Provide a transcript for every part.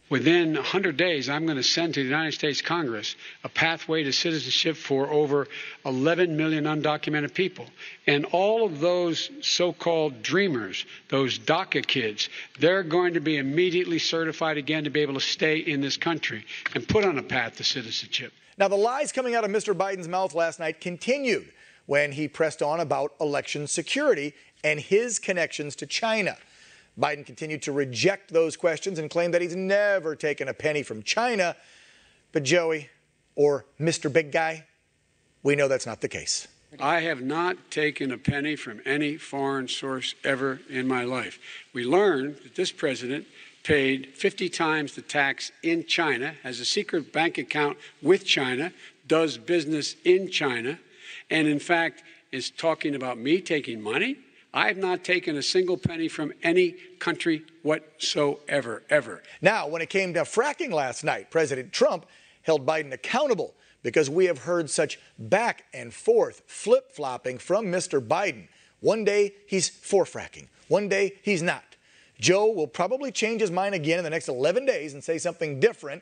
within 100 days, I'm going to send to the United States Congress a pathway to citizenship for over 11 million undocumented people. And all of those so-called dreamers, those DACA kids, they're going to be immediately certified again to be able to stay in this country and put on a path to citizenship. Now, the lies coming out of Mr. Biden's mouth last night continued when he pressed on about election security and his connections to China. Biden continued to reject those questions and claimed that he's never taken a penny from China. But Joey, or Mr. Big Guy, we know that's not the case. I have not taken a penny from any foreign source ever in my life. We learned that this president paid 50 times the tax in China, has a secret bank account with China, does business in China, and in fact is talking about me taking money. I have not taken a single penny from any country whatsoever, ever. Now, when it came to fracking last night, President Trump held Biden accountable because we have heard such back and forth flip-flopping from Mr. Biden. One day he's for fracking, one day he's not. Joe will probably change his mind again in the next 11 days and say something different.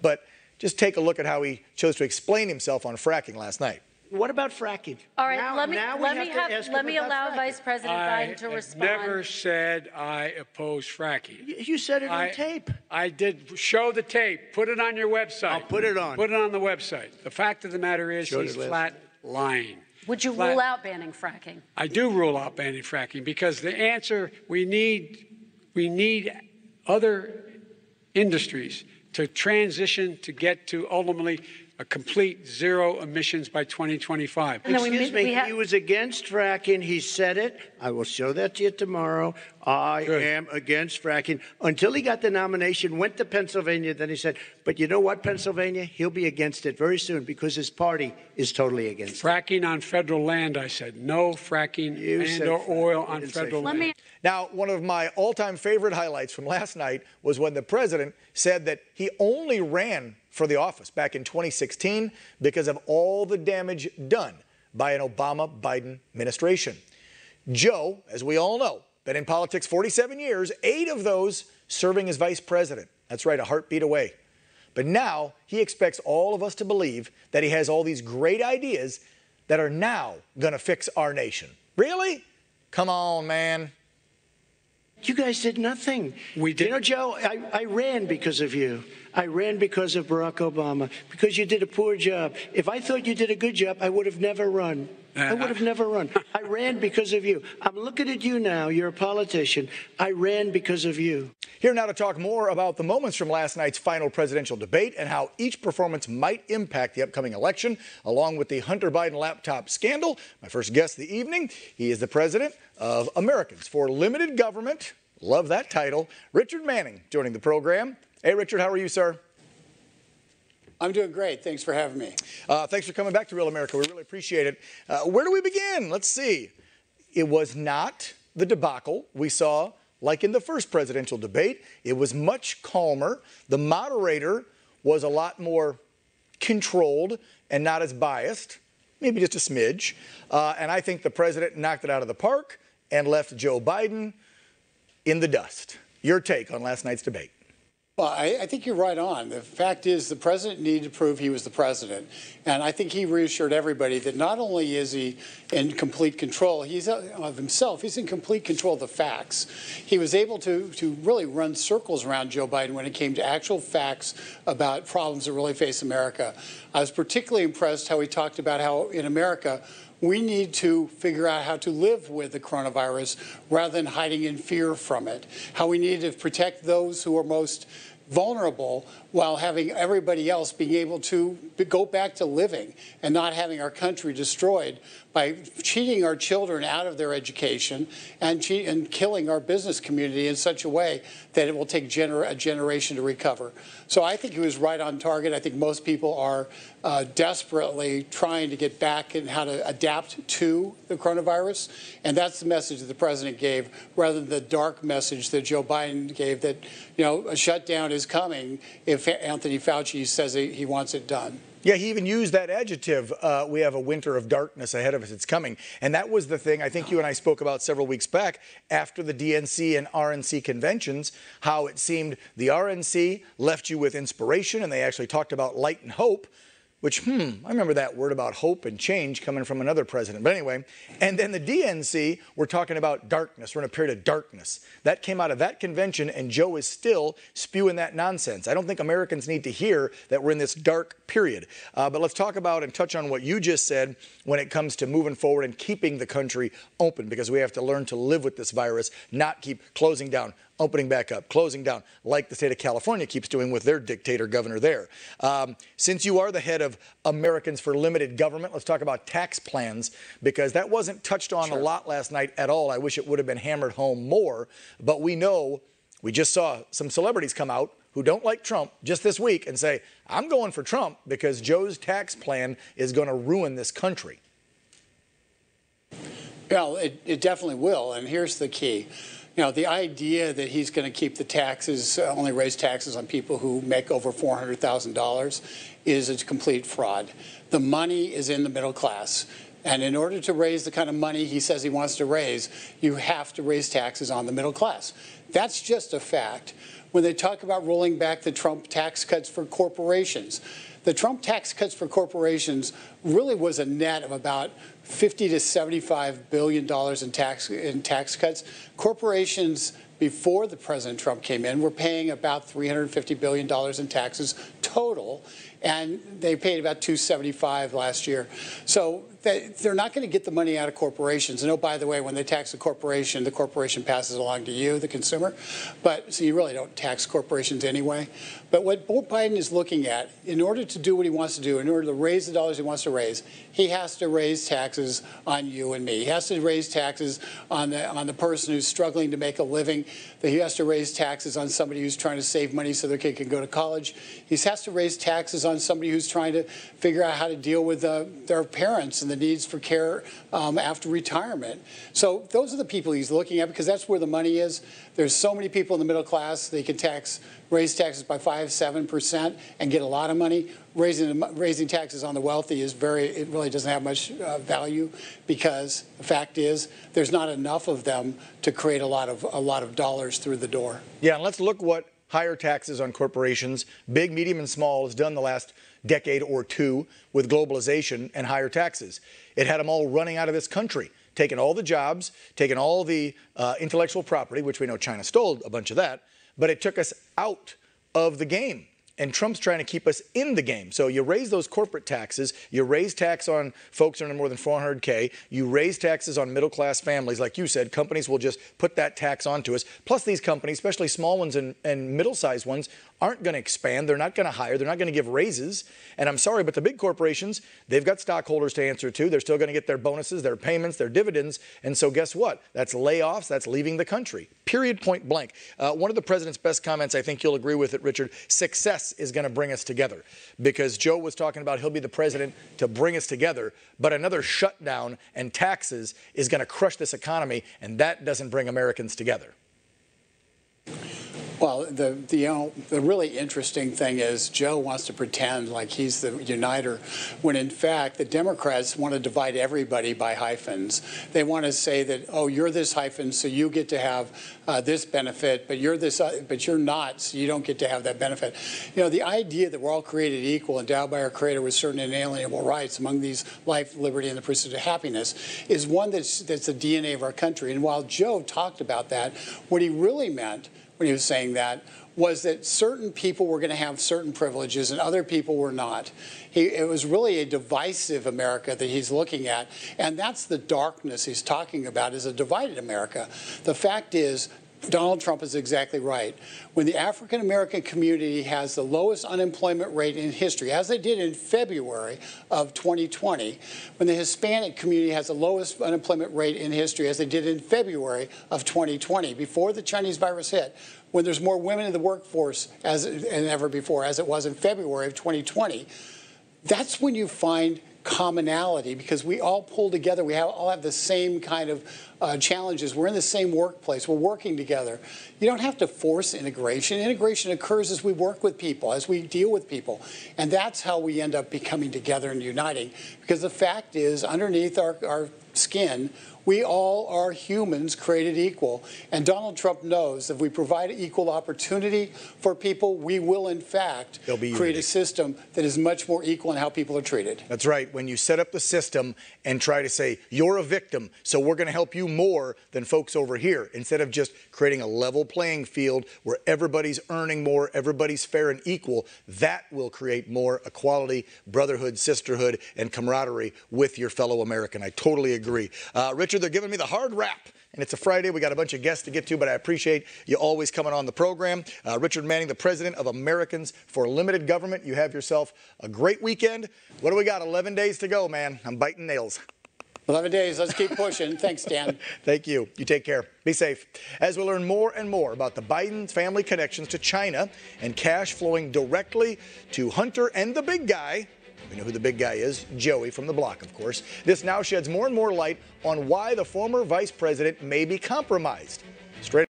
But just take a look at how he chose to explain himself on fracking last night. What about fracking? All right, let me allow Vice President Biden to respond. I never said I oppose fracking. You said it on tape. I did. Show the tape. Put it on your website. I'll put it on. Put it on the website. The fact of the matter is he's flat lying. Would you rule out banning fracking? I do rule out banning fracking because the answer, we need other industries to transition to get to ultimately a complete zero emissions by 2025. Excuse me, he was against fracking. He said it. I will show that to you tomorrow. I am against fracking. Until he got the nomination, went to Pennsylvania, then he said, but you know what, Pennsylvania? He'll be against it very soon because his party is totally against it. Fracking on federal land, I said. No fracking and or oil on federal land. Now, one of my all-time favorite highlights from last night was when the president said that he only ran for the office back in 2016 because of all the damage done by an Obama-Biden administration. Joe, as we all know, been in politics 47 years, 8 of those serving as vice president. That's right, a heartbeat away. But now he expects all of us to believe that he has all these great ideas that are now going to fix our nation. Really? Come on, man. You guys did nothing. We did. You know, Joe, I ran because of you. I ran because of Barack Obama, because you did a poor job. If I thought you did a good job, I would have never run. I would have never run. I ran because of you. I'm looking at you now. You're a politician. I ran because of you. Here now to talk more about the moments from last night's final presidential debate and how each performance might impact the upcoming election, along with the Hunter Biden laptop scandal. My first guest of the evening, he is the president of Americans for Limited Government. Love that title. Richard Manning joining the program. Hey, Richard, how are you, sir? I'm doing great. Thanks for having me. Thanks for coming back to Real America. We really appreciate it. Where do we begin? Let's see. It was not the debacle we saw like in the first presidential debate. It was much calmer. The moderator was a lot more controlled and not as biased, maybe just a smidge. And I think the president knocked it out of the park and left Joe Biden in the dust. Your take on last night's debate? Well, I think you're right on. The fact is the president needed to prove he was the president. And I think he reassured everybody that not only is he in complete control of himself, he's in complete control of the facts. He was able to really run circles around Joe Biden when it came to actual facts about problems that really face America. I was particularly impressed how he talked about how in America, we need to figure out how to live with the coronavirus rather than hiding in fear from it. How we need to protect those who are most vulnerable while having everybody else being able to go back to living and not having our country destroyed by cheating our children out of their education and killing our business community in such a way that it will take a generation to recover. So I think he was right on target. I think most people are desperately trying to get back and how to adapt to the coronavirus. And that's the message that the president gave rather than the dark message that Joe Biden gave that, you know, a shutdown is coming if Anthony Fauci says he wants it done. Yeah, he even used that adjective, we have a winter of darkness ahead of us, it's coming. And that was the thing I think you and I spoke about several weeks back after the DNC and RNC conventions, how it seemed the RNC left you with inspiration, and they actually talked about light and hope, which, I remember that word about hope and change coming from another president. But anyway, and then the DNC, we're talking about darkness. We're in a period of darkness. That came out of that convention, and Joe is still spewing that nonsense. I don't think Americans need to hear that we're in this dark period. But let's talk about and touch on what you just said when it comes to moving forward and keeping the country open, because we have to learn to live with this virus, not keep closing down, opening back up, closing down, like the state of California keeps doing with their dictator governor there. Since you are the head of Americans for Limited Government, let's talk about tax plans, because that wasn't touched on a lot last night at all. I wish it would have been hammered home more, but we know, we just saw some celebrities come out who don't like Trump just this week and say, I'm going for Trump because Joe's tax plan is going to ruin this country. Well, it definitely will, and here's the key. You know, the idea that he's going to keep the taxes, only raise taxes on people who make over $400,000 is a complete fraud. The money is in the middle class. And in order to raise the kind of money he says he wants to raise, you have to raise taxes on the middle class. That's just a fact. When they talk about rolling back the Trump tax cuts for corporations, the Trump tax cuts for corporations really was a net of about $50 to $75 billion in tax cuts. Corporations, before the President Trump came in, were paying about $350 billion in taxes total, and they paid about $275 last year. So they're not going to get the money out of corporations. And oh, by the way, when they tax the corporation passes along to you, the consumer. But so you really don't tax corporations anyway. But what Biden is looking at, in order to do what he wants to do, in order to raise the dollars he wants to raise, he has to raise taxes on you and me. He has to raise taxes on the person who's struggling to make a living. He has to raise taxes on somebody who's trying to save money so their kid can go to college. He has to raise taxes on somebody who's trying to figure out how to deal with their parents and the needs for care after retirement. So those are the people he's looking at, because that's where the money is. There's so many people in the middle class, they can raise taxes by 5-7% and get a lot of money. Raising taxes on the wealthy it really doesn't have much value, because the fact is there's not enough of them to create a lot of dollars through the door. Yeah, and let's look what higher taxes on corporations, big, medium, and small, has done the last decade or two with globalization and higher taxes. It had them all running out of this country, taking all the jobs, taking all the intellectual property, which we know China stole a bunch of that, but it took us out of the game. And Trump's trying to keep us in the game. So you raise those corporate taxes, you raise tax on folks earning more than $400K, you raise taxes on middle-class families. Like you said, companies will just put that tax onto us. Plus these companies, especially small ones and middle-sized ones, aren't going to expand. They're not going to hire. They're not going to give raises. And I'm sorry, but the big corporations, they've got stockholders to answer to. They're still going to get their bonuses, their payments, their dividends. And so guess what? That's layoffs. That's leaving the country. Period, point blank. One of the president's best comments, I think you'll agree with it, Richard, success is going to bring us together. Because Joe was talking about he'll be the president to bring us together, but another shutdown and taxes is going to crush this economy, and that doesn't bring Americans together. Well, the really interesting thing is Joe wants to pretend like he's the uniter, when in fact the Democrats want to divide everybody by hyphens. They want to say that, oh, you're this hyphen, so you get to have this benefit, but you're this, but you're not, so you don't get to have that benefit. You know, the idea that we're all created equal, endowed by our Creator with certain inalienable rights, among these life, liberty, and the pursuit of happiness, is one that's the DNA of our country. And while Joe talked about that, what he really meant when he was saying that was that certain people were going to have certain privileges and other people were not. It was really a divisive America that he's looking at, and that's the darkness he's talking about, is a divided America. The fact is, Donald Trump is exactly right. When the African-American community has the lowest unemployment rate in history, as they did in February of 2020, when the Hispanic community has the lowest unemployment rate in history, as they did in February of 2020, before the Chinese virus hit, when there's more women in the workforce than ever before, as it was in February of 2020, that's when you find commonality because we all pull together. We all have the same kind of challenges. We're in the same workplace. We're working together. You don't have to force integration. Integration occurs as we work with people, as we deal with people. And that's how we end up becoming together and uniting. Because the fact is, underneath our skin, we all are humans created equal. And Donald Trump knows if we provide equal opportunity for people, we will, in fact, create a system that is much more equal in how people are treated. That's right. When you set up the system and try to say, you're a victim, so we're going to help you more than folks over here, instead of just creating a level playing field where everybody's earning more, everybody's fair and equal, that will create more equality, brotherhood, sisterhood, and camaraderie with your fellow American. I totally agree. Richard, they're giving me the hard rap. And it's a Friday. We got a bunch of guests to get to, but I appreciate you always coming on the program. Richard Manning, the president of Americans for Limited Government. You have yourself a great weekend. What do we got? 11 days to go, man. I'm biting nails. 11 days. Let's keep pushing. Thanks, Dan. Thank you. You take care. Be safe. As we learn more and more about the Biden family connections to China and cash flowing directly to Hunter and the big guy. We know who the big guy is, Joey from the block, of course. This now sheds more and more light on why the former vice president may be compromised. Straight